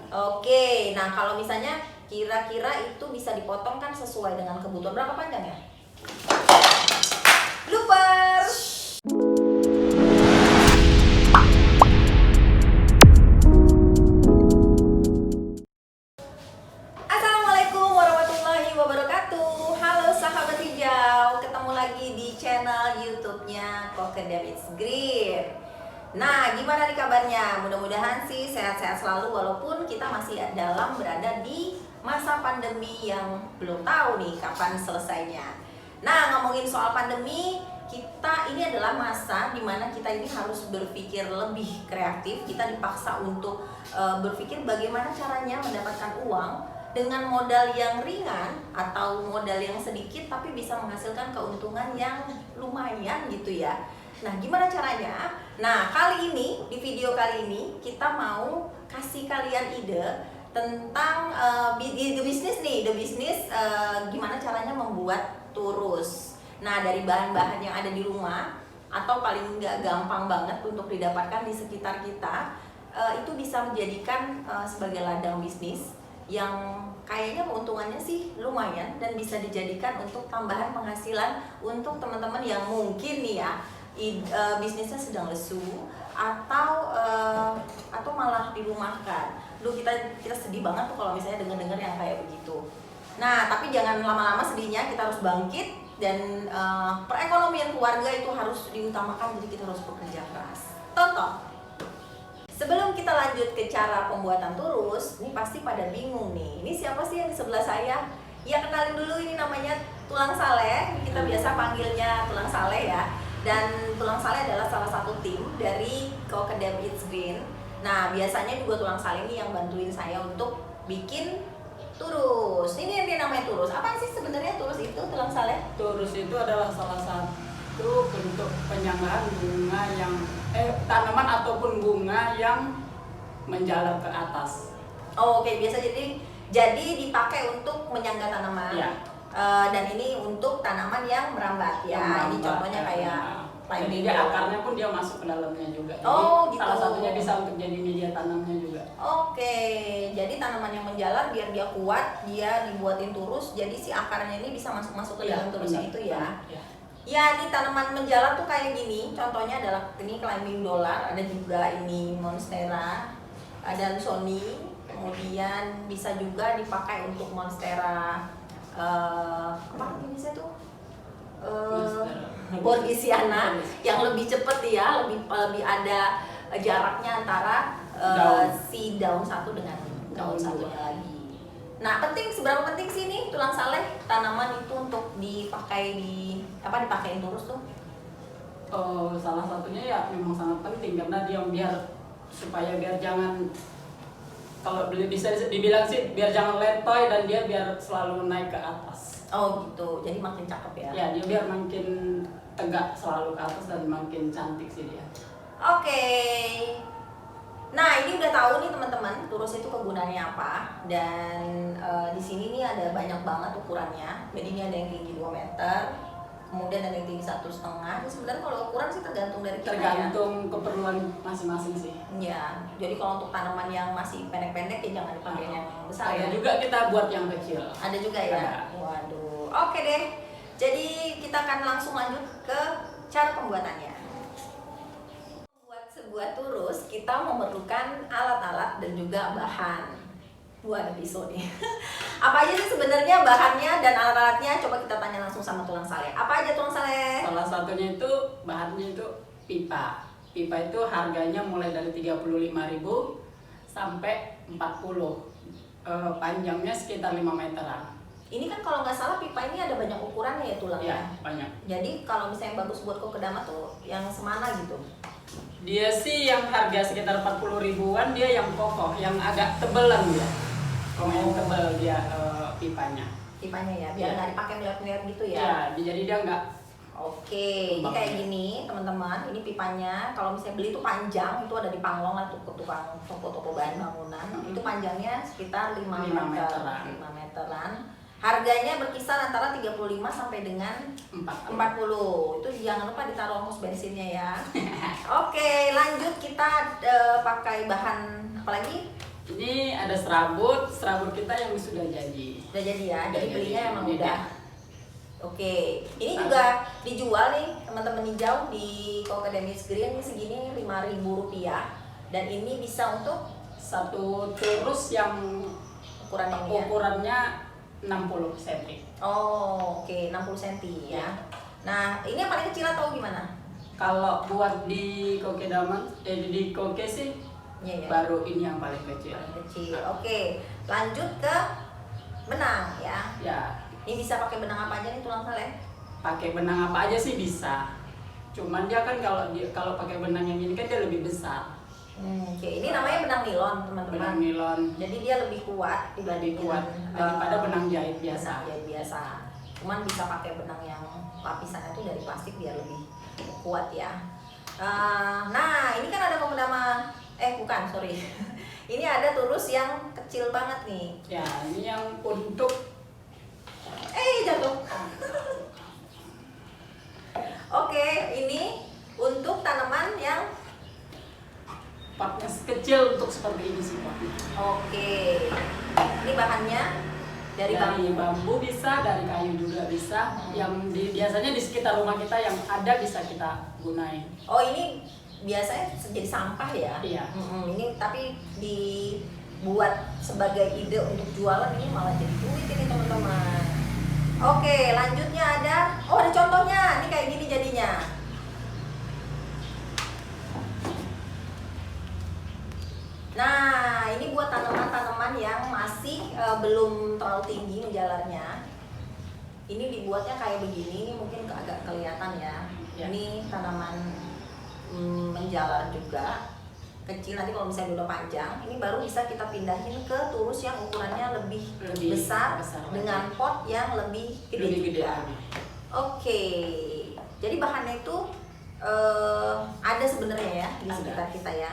Oke, nah kalau misalnya kira-kira itu bisa dipotong kan sesuai dengan kebutuhan. Berapa panjang ya? Bloopers! Assalamualaikum warahmatullahi wabarakatuh. Halo sahabat hijau, ketemu lagi di channel YouTube-nya Kokedam It's Green. Nah, gimana nih kabarnya? Mudah-mudahan sih sehat-sehat selalu walaupun kita masih berada di masa pandemi yang belum tahu nih kapan selesainya. Nah, ngomongin soal pandemi, kita ini adalah masa dimana kita ini harus berpikir lebih kreatif. Kita dipaksa untuk berpikir bagaimana caranya mendapatkan uang dengan modal yang ringan atau modal yang sedikit tapi bisa menghasilkan keuntungan yang lumayan gitu ya. Nah, gimana caranya? Nah, kali ini, di video kali ini kita mau kasih kalian ide tentang ide bisnis nih, gimana caranya membuat turus. Nah, dari bahan-bahan yang ada di rumah atau paling nggak gampang banget untuk didapatkan di sekitar kita, itu bisa menjadikan sebagai ladang bisnis yang kayaknya keuntungannya sih lumayan dan bisa dijadikan untuk tambahan penghasilan untuk teman-teman yang mungkin nih ya bisnisnya sedang lesu atau malah dirumahkan. Duh, kita sedih banget tuh kalau misalnya dengar-dengar yang kayak begitu. Nah, tapi jangan lama-lama sedihnya, kita harus bangkit dan perekonomian keluarga itu harus diutamakan, jadi kita harus bekerja keras. Contoh, sebelum kita lanjut ke cara pembuatan turus, ini pasti pada bingung nih. Ini siapa sih yang di sebelah saya? Ya, kenalin dulu, ini namanya Tulang Saleh. Kita biasa panggilnya Tulang Saleh ya. Dan Tulang Saleh adalah salah satu tim dari Kokedam It's Green. Nah, biasanya juga Tulang Saleh ini yang bantuin saya untuk bikin turus. Ini yang dia namanya turus. Apa sih sebenarnya turus itu, Tulang Saleh? Turus itu adalah salah satu bentuk penyanggaan bunga yang tanaman ataupun bunga yang menjalar ke atas. Oh, oke, biasa jadi dipakai untuk menyangga tanaman. Ya. Dan ini untuk tanaman yang merambat ya. Ini contohnya kayak jadi dia akarnya pun dia masuk ke dalamnya juga. Jadi oh, gitu. Salah satunya bisa untuk jadi media tanamnya juga. Oke, jadi tanaman yang menjalar biar dia kuat, dia dibuatin turus. Jadi si akarnya ini bisa masuk ke dalam turusnya itu ya. Ya, ini tanaman menjalar tuh kayak gini. Contohnya adalah ini climbing dollar, ada juga ini monstera, ada Sony. Kemudian bisa juga dipakai untuk monstera apa jenisnya tuh? Borgesiana yang lebih cepet ya, lebih ada jaraknya antara si daun satu dengan daun satunya lagi. Nah, seberapa penting sih nih Tulang Saleh tanaman itu untuk dipakein turus tuh? Salah satunya ya memang sangat penting karena dia supaya jangan, kalau bisa dibilang sih biar jangan letoy dan dia biar selalu naik ke atas. Oh gitu, jadi makin cakep ya? Ya, dia biar makin tegak selalu ke atas dan makin cantik sih dia. Oke. Nah, ini udah tahu nih teman-teman, turus itu kegunaannya apa. Dan di sini nih ada banyak banget ukurannya. Jadi ini ada yang tinggi 2 meter, kemudian ada yang tinggi 1,5. Sebenarnya kalau ukuran sih tergantung dari kita tergantung keperluan masing-masing sih. Ya, jadi kalau untuk tanaman yang masih pendek-pendek ya jangan dipakai yang besar ya. Ada juga kita buat yang kecil. Ada juga ya. Waduh. Oke deh. Jadi kita akan langsung lanjut ke cara pembuatannya. Buat sebuah turus kita memerlukan alat-alat dan juga bahan. Wah, ada pisau nih. Apa aja sih sebenarnya bahannya dan alat-alatnya? Coba kita tanya langsung sama Tulang Saleh. Apa aja Tulang Saleh? Salah satunya itu bahannya itu pipa. Pipa itu harganya mulai dari 35.000 sampai 40. Panjangnya sekitar 5 meteran. Ini kan kalau nggak salah pipa ini ada banyak ukurannya ya tulangnya? Ya, banyak. Jadi kalau misalnya yang bagus buat kokedama tuh yang semana gitu? Dia sih yang harga sekitar 40 ribuan, dia yang kokoh, yang agak tebelan dia. Kalau yang tebel dia pipanya. Pipanya ya, biar nggak dipakai melihat-melihat gitu ya? Ya, jadi dia nggak. Oke, ini kayak gini teman-teman, ini pipanya. Kalau misalnya beli itu panjang, itu ada di Panglong lah tukang toko-toko bahan bangunan. Itu panjangnya sekitar 5 meteran. Harganya berkisar antara 35 sampai dengan 40. Itu jangan lupa ditaruh ongkos bensinnya ya. Oke, lanjut kita pakai bahan apa lagi? Ini ada serabut kita yang sudah jadi. Udah jadi ya, jadi Udah belinya jadi. emang Ini udah. dia. Oke, ini juga dijual nih teman-teman hijau di Cokedemis Green ini segini Rp5.000 dan ini bisa untuk Satu turus yang ukuran ini ya. ukurannya 60 cm. Oh, oke, 60 cm ya. Ya. Nah, ini yang paling kecil atau gimana? Kalau buat di di koke sih Iya ya. baru ini yang paling kecil. Paling kecil. Oke, lanjut ke benang ya. Ya, Ini bisa pakai benang apa aja nih tulang sale? pakai benang apa aja sih bisa. Cuman dia kan kalau pakai benang yang ini kan dia lebih besar. Oke, ini namanya benang nilon teman-teman. Benang nilon Jadi dia lebih kuat lebih dibandingin kuat daripada benang jahit biasa. Benang jahit biasa. Cuman bisa pakai benang yang lapisannya itu dari plastik biar lebih kuat ya. Nah, ini kan ada pembenama bukan, sorry. Ini ada turus yang kecil banget nih. Ya, ini yang untuk Jatuh. Oke, ini untuk tanaman yang potnya kecil untuk seperti ini sih potnya. oke. Ini bahannya dari bambu. bambu bisa, dari kayu juga bisa. Yang biasanya di sekitar rumah kita yang ada bisa kita gunain. Oh, ini biasanya jadi sampah ya? Iya. Ini tapi dibuat sebagai ide untuk jualan ini malah jadi duit ini teman-teman. Oke, lanjutnya ada contohnya. Ini kayak gini jadinya. Nah, ini buat tanaman-tanaman yang masih belum terlalu tinggi menjalarnya. Ini dibuatnya kayak begini, ini mungkin agak kelihatan ya. Ya. Ini tanaman menjalar juga, kecil. Nanti kalau misalnya udah panjang, ini baru bisa kita pindahin ke turus yang ukurannya lebih besar lagi. dengan pot yang lebih gede Lebih gede juga. lagi. Oke, jadi bahannya itu ada sebenarnya ya di Ada. sekitar kita ya.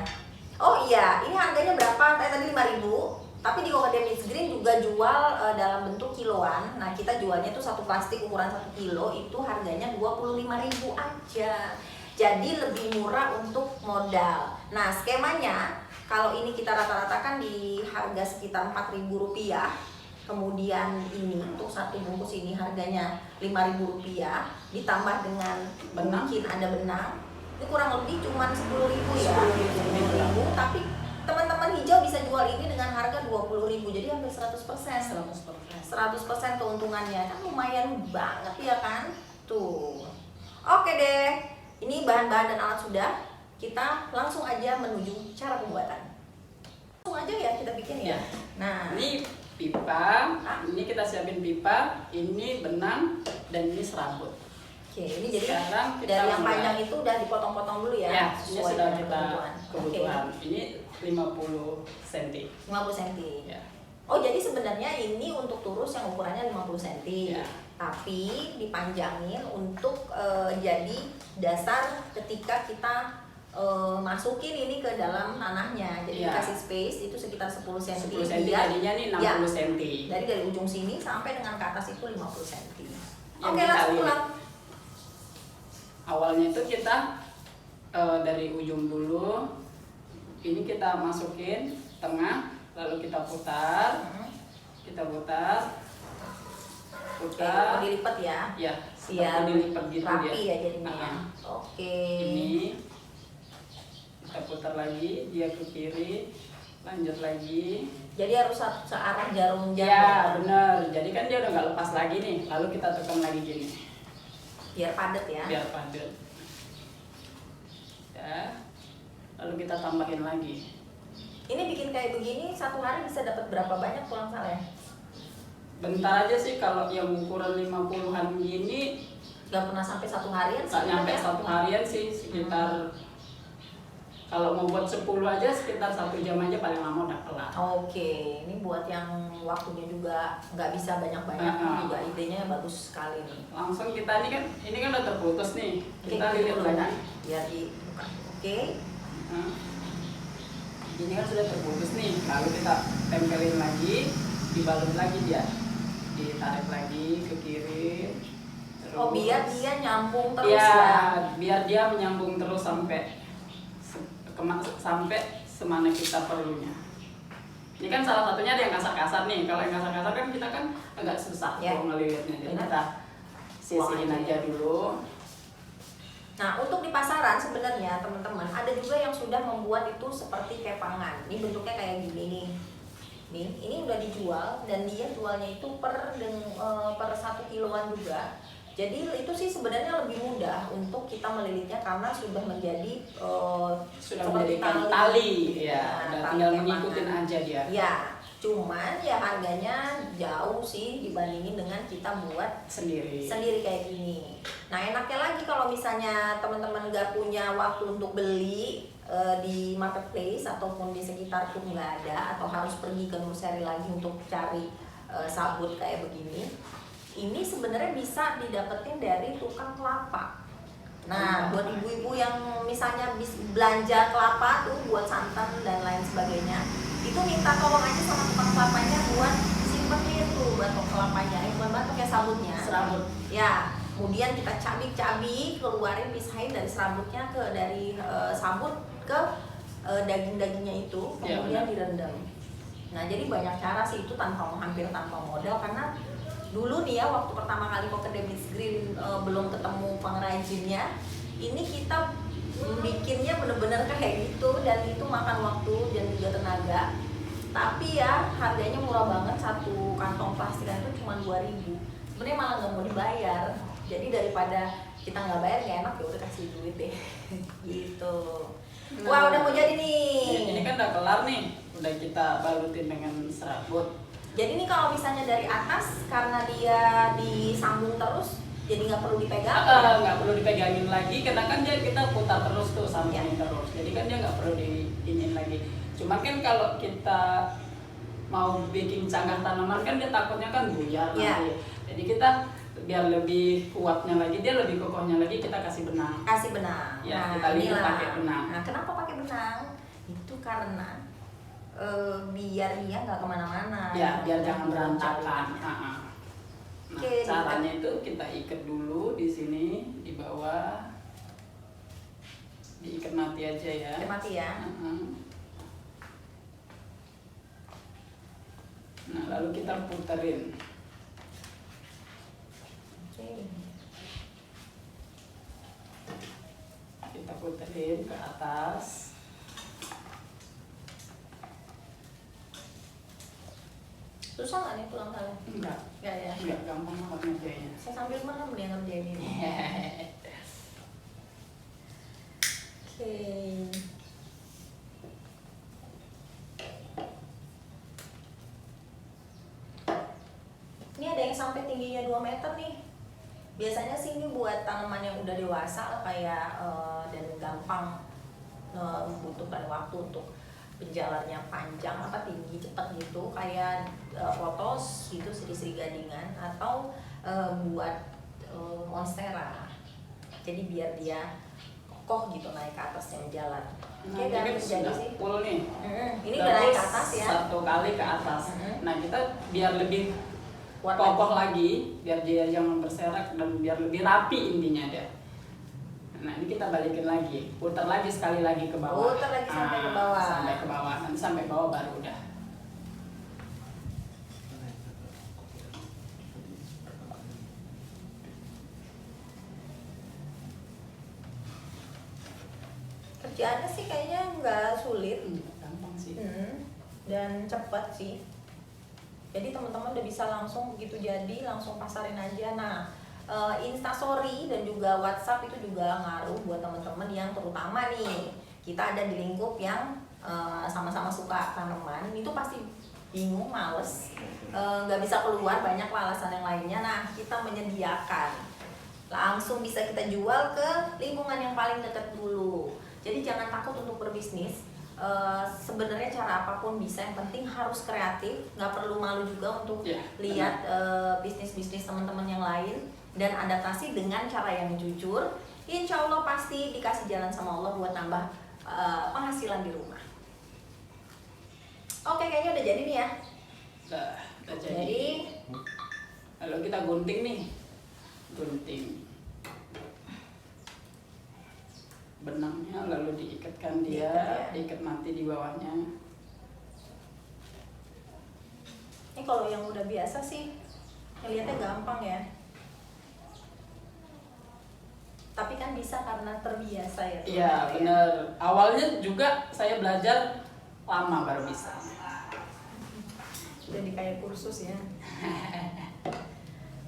Oh iya, ini harganya berapa? Tadi 5.000. Tapi di Cokedemis Green juga jual dalam bentuk kiloan. Nah, kita jualnya tuh satu plastik ukuran 1 kilo itu harganya 25.000 aja. Jadi lebih murah untuk modal. Nah, skemanya kalau ini kita rata-ratakan di harga sekitar Rp4.000. Kemudian ini untuk satu bungkus ini harganya Rp5.000 ditambah dengan Benang. mungkin ada benang. Ini kurang lebih cuma 10.000 ya. 10.000. Tapi teman-teman hijau bisa jual ini dengan harga 20.000. Jadi hampir 100%. 100% keuntungannya. Kan lumayan banget ya kan? Tuh. Oke deh. Ini bahan-bahan dan alat sudah. Kita langsung aja menuju cara pembuatan. Langsung aja ya kita bikin ya. Ya. Nah, Ini pipa, ini kita siapin pipa, ini benang, dan ini serabut. oke, ini jadi Sekarang kita dari yang mulai. panjang itu udah dipotong-potong dulu ya. Ya, ini sesuai sudah dengan kita kebutuhan. kebutuhan. Ini 50 cm. 50 cm. Ya. Oh, jadi sebenarnya ini untuk turus yang ukurannya 50 cm. Ya. Tapi dipanjangin untuk jadi dasar ketika kita masukin ini ke dalam tanahnya. Jadi Ya. dikasih space itu sekitar 10 cm. 10 cm jadinya nih 60 cm. Dari ujung sini sampai dengan ke atas itu 50 cm. Yang Oke, kita langsung lihat. pulang. Awalnya itu kita dari ujung dulu, ini kita masukin tengah, lalu kita putar, Oke, mau dilipat ya. ya, Biar seperti dilipat gitu rapi dia. ya jadinya ya. Nah, Oke. ini kita putar lagi, dia ke kiri, lanjut lagi. Jadi harus searah jarum jam. Ya benar, jadi kan dia udah nggak lepas lagi nih, lalu kita tekan lagi gini, Biar padat ya. biar padat. Ya, lalu kita tambahin lagi. Ini bikin kayak begini satu hari bisa dapat berapa banyak tulang sale? Bentar aja sih, kalau yang ukuran 50-an gini Gak pernah sampai satu harian sih. tak nyampe sebenarnya. 1 harian sih, sekitar kalau mau buat 10 aja sekitar 1 jam aja paling lama udah kelar. Oke, ini buat yang waktunya juga nggak bisa banyak-banyak juga idenya bagus sekali nih. Langsung kita ini kan udah terputus nih, Oke, kita lilit dulu, lagi. biar dibuka. Oke. Nah, ini kan sudah terputus nih, lalu kita tempelin lagi, dibalut lagi dia, ditarik lagi ke kiri. Oh, biar dia nyambung terus ya, ya. biar dia menyambung terus sampai sampai semana kita perlunya. Ini kan salah satunya ada yang kasar-kasar nih. Kalau yang kasar-kasar kan kita kan agak susah Ya. ngelilitnya. Jadi Benar. kita sisihin Buang aja. aja dulu. Nah, untuk di pasaran sebenarnya teman-teman ada juga yang sudah membuat itu seperti kepangan. Ini bentuknya kayak gini nih. Nih, ini udah dijual dan dia jualnya itu per 1 kiloan juga. Jadi itu sih sebenarnya lebih mudah untuk kita melilitnya karena sudah menjadi Sudah seperti menjadikan tali ya, Nah, dan tali tinggal kepangan. mengikutin aja dia. Ya, cuman ya harganya jauh sih dibandingin dengan kita buat Sendiri. kayak gini. Nah, enaknya lagi kalau misalnya teman-teman nggak punya waktu untuk beli di marketplace ataupun di sekitar pun nggak ada atau harus pergi ke nursery lagi untuk cari sabut kayak begini. Ini sebenarnya bisa didapetin dari tukang kelapa. Nah, buat ibu-ibu yang misalnya belanja kelapa tuh buat santan dan lain sebagainya, itu minta tolong aja sama tukang kelapanya buat simpenin tuh batok kelapanya, bukan batok ya, sabutnya. Serabut. Ya, kemudian kita cabik-cabik, keluarin, pisahin dari serabutnya dari sabut ke daging-dagingnya itu, Ya, kemudian benar. direndam. Nah, jadi banyak cara sih itu hampir tanpa modal karena dulu nih ya waktu pertama kali Cocker David's Green belum ketemu pengrajinnya, ini kita bikinnya bener-bener kayak gitu dan itu makan waktu dan juga tenaga. Tapi ya harganya murah banget, satu kantong plastikan itu cuma 2.000. Sebenarnya malah nggak mau dibayar. Jadi daripada kita nggak bayar nggak enak, ya udah kasih duit deh. Gitu. Wah, udah mau jadi nih. Ini kan udah kelar nih, udah kita balutin dengan serabut. Jadi ini kalau misalnya dari atas karena dia disambung terus, jadi nggak perlu dipegang. Nggak perlu dipegangin lagi, karena kan dia kita putar terus tuh, sambungin terus. Jadi kan dia nggak perlu diinin lagi. Cuma kan kalau kita mau bikin cangkang tanaman kan dia takutnya kan buyar nanti. Jadi kita biar lebih kuatnya lagi, dia lebih kokohnya lagi, kita kasih benang. Kasih benang. Ya, kita lilit inilah. pakai benang. Nah, kenapa pakai benang? Itu karena biar dia nggak kemana-mana. Ya, biar jangan berantakan. Nah, Oke, caranya itu kita ikat dulu di sini di bawah, diikat mati aja ya. Ikat mati ya. Nah, lalu kita puterin. Oke. Kita puterin ke atas. Susah nggak nih tulang kalian? Enggak, Nggak ya. enggak gampang banget ngerjainnya. Saya sambil merem nih ngerjain ini. Oke. Ini ada yang sampai tingginya 2 meter nih. Biasanya sih ini buat tanaman yang udah dewasa kayak dan gampang membutuhkan waktu untuk penjalannya panjang tinggi cepat gitu kayak potos gitu, seri-seri gadingan atau buat monstera. Jadi biar dia kokoh gitu naik ke atasnya jalan. Nah, Oke, dan ini terjadi sudah sih. full nih. Ini Udah udah naik full ke atas ya. Satu kali ke atas. Nah, kita biar lebih Kuat kokoh lagi, biar dia jangan berserak dan biar lebih rapi intinya dia. Nah, ini kita balikin lagi, putar lagi sekali lagi ke bawah. Putar lagi sampai ke bawah. Sampai ke bawah, nanti sampai bawah baru udah. Kerjaannya sih kayaknya nggak sulit. Gampang sih. Dan cepat sih. Jadi teman-teman udah bisa langsung begitu jadi langsung pasarin aja. Nah, Instastory dan juga WhatsApp itu juga ngaruh buat teman-teman yang terutama nih kita ada di lingkup yang sama-sama suka tanaman, itu pasti bingung, males, nggak bisa keluar, banyak alasan yang lainnya. Nah, kita menyediakan langsung bisa kita jual ke lingkungan yang paling dekat dulu. Jadi jangan takut untuk berbisnis. Sebenarnya cara apapun bisa, yang penting harus kreatif, nggak perlu malu juga untuk lihat bisnis-bisnis teman-teman yang lain dan adaptasi dengan cara yang jujur. Insya Allah pasti dikasih jalan sama Allah buat nambah penghasilan di rumah. Oke, kayaknya udah jadi nih ya. Udah jadi. Lalu kita gunting nih, gunting benangnya, lalu diikatkan dia, diikat mati di bawahnya. kalau yang udah biasa sih ngeliatnya gampang ya. Tapi kan bisa karena terbiasa ya. Iya benar. Awalnya juga saya belajar lama baru bisa. Jadi kayak kursus ya.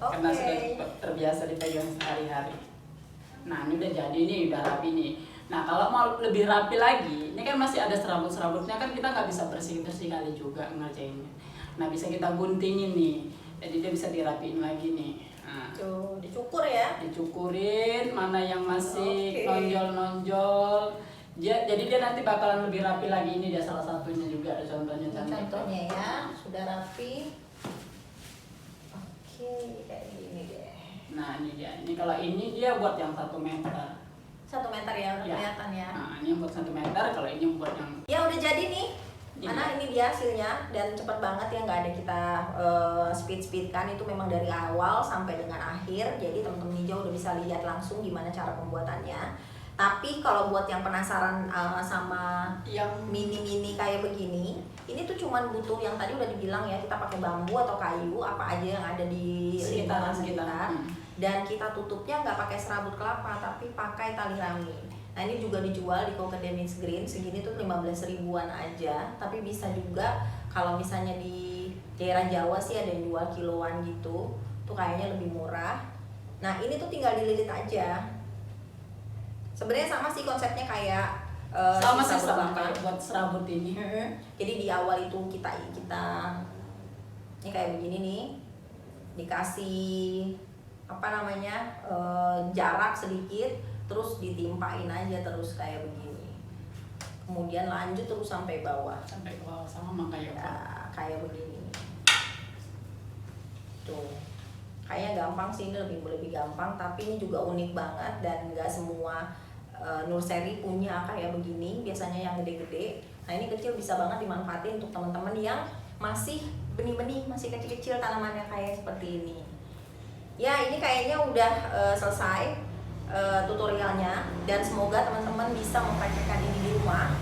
Karena sudah Oke. terbiasa dipegang sehari-hari. Nah ini udah jadi nih, udah rapi nih. Nah kalau mau lebih rapi lagi, ini kan masih ada serabut-serabutnya kan kita nggak bisa bersih-bersih kali juga ngerjainnya. Nah bisa kita guntingin nih, jadi dia bisa dirapiin lagi nih. Nah, Tuh, dicukur ya. dicukurin mana yang masih Oke. nonjol-nonjol. Jadi dia nanti bakalan lebih rapi lagi. Ini dia salah satunya juga, ada contohnya cantik. Contohnya ya, sudah rapi. Oke, kayak gini deh. Nah ini dia. Ini kalau ini dia buat yang 1 meter. 1 meter ya, udah Ya. kelihatan ya. Nah ini yang buat 1 meter. Kalau ini yang buat yang Ya udah jadi nih. Ini. Mana ini dia hasilnya dan cepat banget ya, nggak ada kita speed kan, itu memang dari awal sampai dengan akhir. Jadi teman-teman hijau udah bisa lihat langsung gimana cara pembuatannya. Tapi kalau buat yang penasaran sama yang mini-mini kayak begini, ini tuh cuman butuh yang tadi udah dibilang ya, kita pakai bambu atau kayu apa aja yang ada di lingkungan sekitar. Dan kita tutupnya nggak pakai serabut kelapa tapi pakai tali rami. Nah ini juga dijual di Cocadamix Green, segini tuh 15 ribuan aja. Tapi bisa juga kalau misalnya di daerah Jawa sih ada yang jual kiloan gitu, tuh kayaknya lebih murah. Nah ini tuh tinggal dililit aja. Sebenarnya sama sih konsepnya kayak sama si sih sabut sama kelapa. kayak buat serabut ini. Jadi di awal itu kita ini kayak begini nih, dikasih apa namanya jarak sedikit, terus ditimpain aja terus kayak begini. Kemudian lanjut terus sampai bawah. Sampai ke bawah sama kayak Ya, kayak begini. Tuh. Kayaknya gampang sih, ini lebih gampang, tapi ini juga unik banget dan nggak semua nursery punya kayak begini. Biasanya yang gede-gede. Nah ini kecil bisa banget dimanfaatin untuk teman-teman yang masih benih-benih, masih kecil-kecil tanamannya kayak seperti ini. Ya ini kayaknya udah selesai tutorialnya, dan semoga teman-teman bisa mempraktikkan ini di rumah,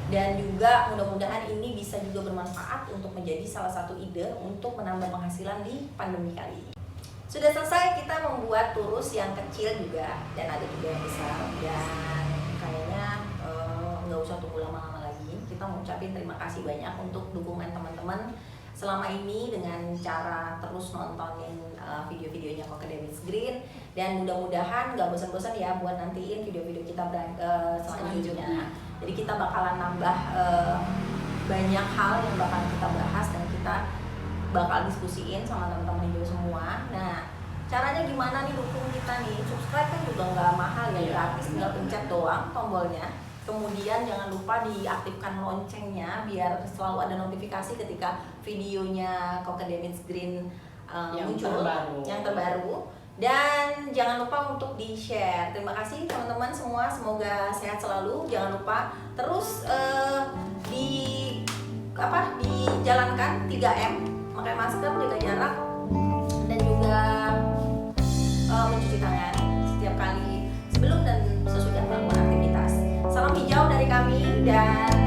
dan juga mudah-mudahan ini bisa juga bermanfaat untuk menjadi salah satu ide untuk menambah penghasilan di pandemi kali ini. Sudah selesai kita membuat turus yang kecil juga, dan ada juga yang besar, dan kayaknya nggak usah tunggu lama-lama lagi. Kita mau ucapin terima kasih banyak untuk dukungan teman-teman selama ini dengan cara terus nontonin video-videonya Cocadamix Green, dan mudah-mudahan nggak bosan-bosan ya buat nantiin video-video kita selanjutnya. Jadi kita bakalan nambah banyak hal yang bakal kita bahas dan kita bakal diskusiin sama teman-teman hijau semua. Nah, caranya gimana nih dukung kita nih? Subscribe kan juga nggak mahal ya, gratis, tinggal pencet doang tombolnya. Kemudian jangan lupa diaktifkan loncengnya biar selalu ada notifikasi ketika videonya Cocadamix Green muncul, yang terbaru. Dan jangan lupa untuk di-share. Terima kasih teman-teman semua, semoga sehat selalu. Jangan lupa terus dijalankan 3M, pakai masker, jaga jarak, dan juga mencuci tangan setiap kali sebelum dan sesudah melakukan aktivitas. Salam hijau dari kami, dan